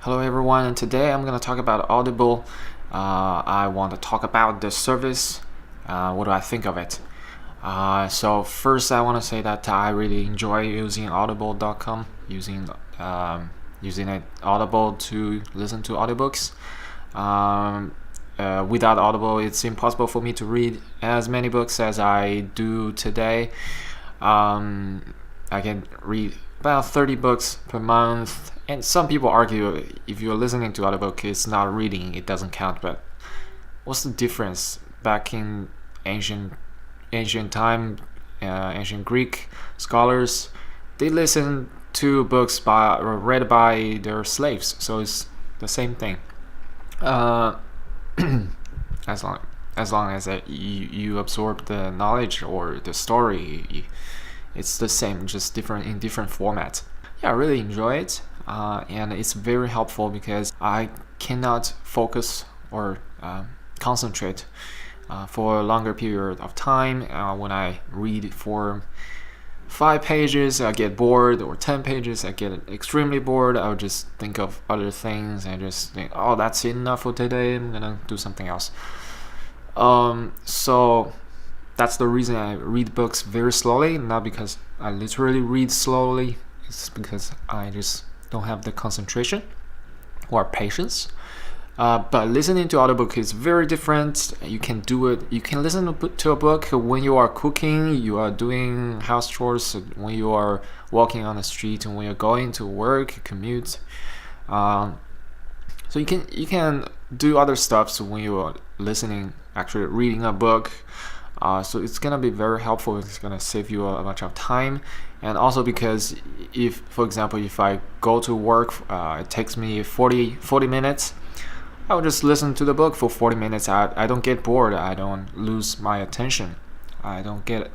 Hello everyone, and today I'm going to talk about Audible. I want to talk about the service. What do I think of it? So first I want to say that I really enjoy using audible.com, using it Audible to listen to audiobooks. Without Audible, it's impossible for me to read as many books as I do today. I can read about 30 books per month, and some people argue if you're listening to audiobook, it's not reading, it doesn't count. But what's the difference? Back in ancient time, ancient Greek scholars, they listened to books read by their slaves, so it's the same thing. As long as you absorb the knowledge or the story, it's the same, just in different formats. Yeah, I really enjoy it, and it's very helpful because I cannot focus or concentrate for a longer period of time. When I read for 5 pages, I get bored, or 10 pages, I get extremely bored. I'll just think of other things and just think, oh, that's enough for today, I'm gonna do something else. So that's the reason I read books very slowly, not because I literally read slowly, it's because I just don't have the concentration or patience. But listening to audiobook is very different. You can do it. You can listen to a book when you are cooking, you are doing house chores, when you are walking on the street, and when you're going to work, commute. So you can do other stuff when you are listening, actually reading a book. So it's gonna be very helpful. It's gonna save you a bunch of time, and also because for example, if I go to work, it takes me 40 minutes. I would just listen to the book for 40 minutes. I don't get bored. I don't lose my attention. I don't get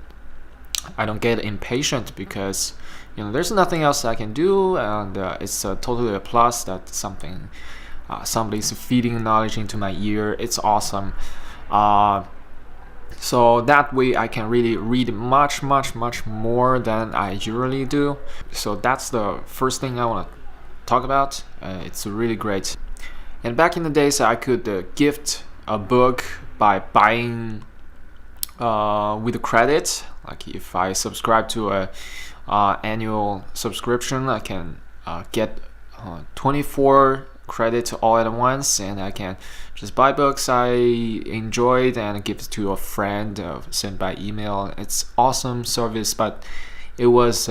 impatient because there's nothing else I can do, and it's totally a plus that somebody's feeding knowledge into my ear. It's awesome. So that way I can really read much more than I usually do. So that's the first thing I want to talk about. It's really great. And back in the days, I could gift a book by buying with credit. Like if I subscribe to a annual subscription, I can get 24 credit all at once, and I can just buy books I enjoyed and give it to a friend, sent by email. It's awesome service, but it was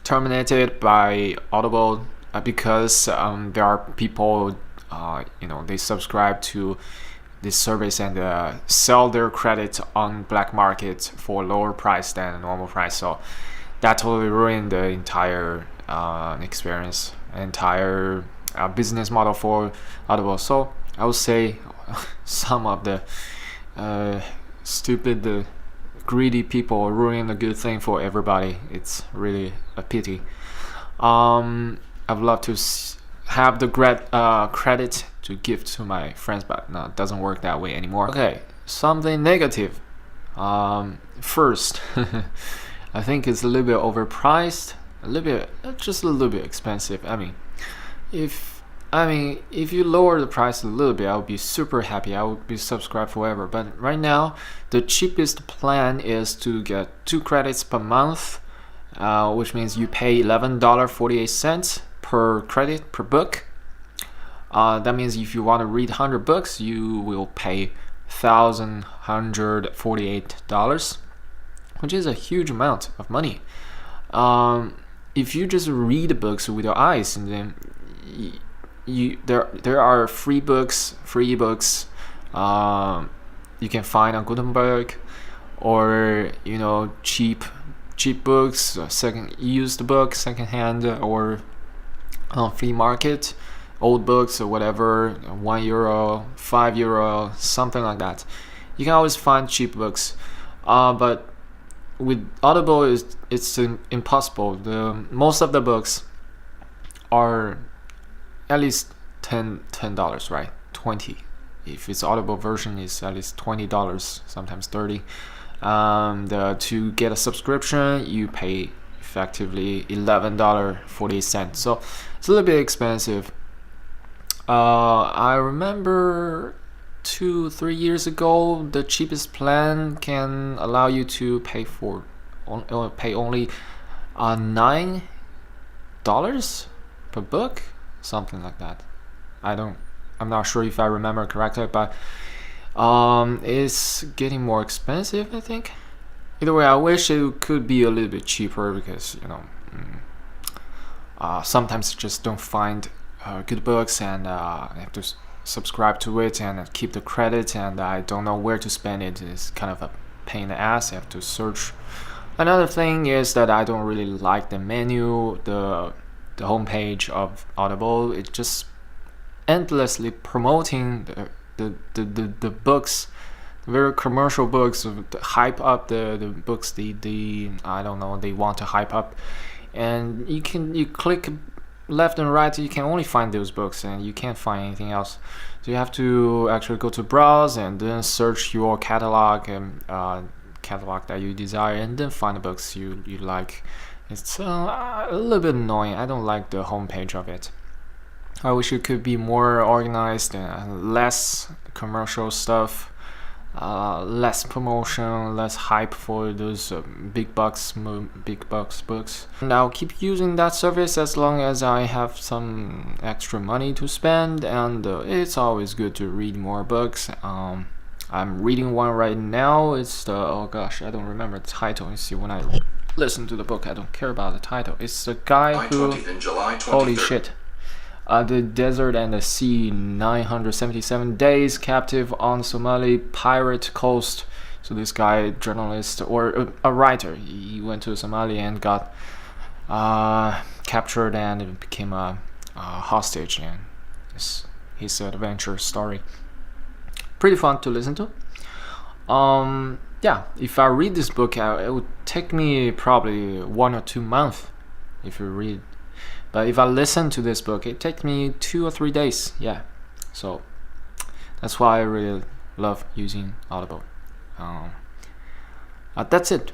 terminated by Audible because there are people they subscribe to this service and sell their credit on black market for lower price than a normal price. So that totally ruined the entire experience, entire business model for Audible. So I would say some of the stupid, greedy people ruin a good thing for everybody. It's really a pity. I'd love to have the credit to give to my friends, but no, it doesn't work that way anymore. Okay, something negative. First, I think it's a little bit overpriced, just a little bit expensive. If you lower the price a little bit, I would be super happy. I would be subscribed forever. But right now, the cheapest plan is to get 2 credits per month, which means you pay $11.48 per credit per book. That means if you want to read 100 books, you will pay $1,148, which is a huge amount of money. If you just read books with your eyes, and then there are free ebooks you can find on Gutenberg, or cheap books, used books, secondhand, or free market, old books or whatever, €1, €5, something like that. You can always find cheap books, but with Audible, it's impossible. Most of the books are at least $10, right? 20. If it's Audible version, it's at least $20, sometimes 30. To get a subscription, you pay effectively $11.48. So it's a little bit expensive. I remember 2-3 years ago, the cheapest plan can allow you to pay only $9 per book, something like that. I'm not sure if I remember correctly, but it's getting more expensive, I think. Either way, I wish it could be a little bit cheaper, because sometimes I just don't find good books, and I have to subscribe to it and keep the credit, and I don't know where to spend it. It's kind of a pain in the ass. I have to search. Another thing is that I don't really like the menu, the homepage of Audible. It's just endlessly promoting the books, very commercial books, hype up the books I don't know, they want to hype up, and you click left and right, you can only find those books and you can't find anything else. So you have to actually go to browse and then search your catalog and catalog that you desire, and then find the books you like. It's a little bit annoying. I don't like the homepage of it. I wish it could be more organized and less commercial stuff, less promotion, less hype for those big bucks books. And I'll keep using that service as long as I have some extra money to spend, and it's always good to read more books. I'm reading one right now. It's the, oh gosh, I don't remember the title. You see, when I listen to the book, I don't care about the title. It's the guy who, holy shit, The Desert and the Sea, 977 Days Captive on Somali Pirate Coast. So this guy, journalist or a writer, he went to Somalia and got captured and became a hostage, and it's his adventure story. Pretty fun to listen to. Yeah, if I read this book, it would take me probably 1 or 2 months if you read. But if I listen to this book, it takes me 2 or 3 days. Yeah, so that's why I really love using Audible. That's it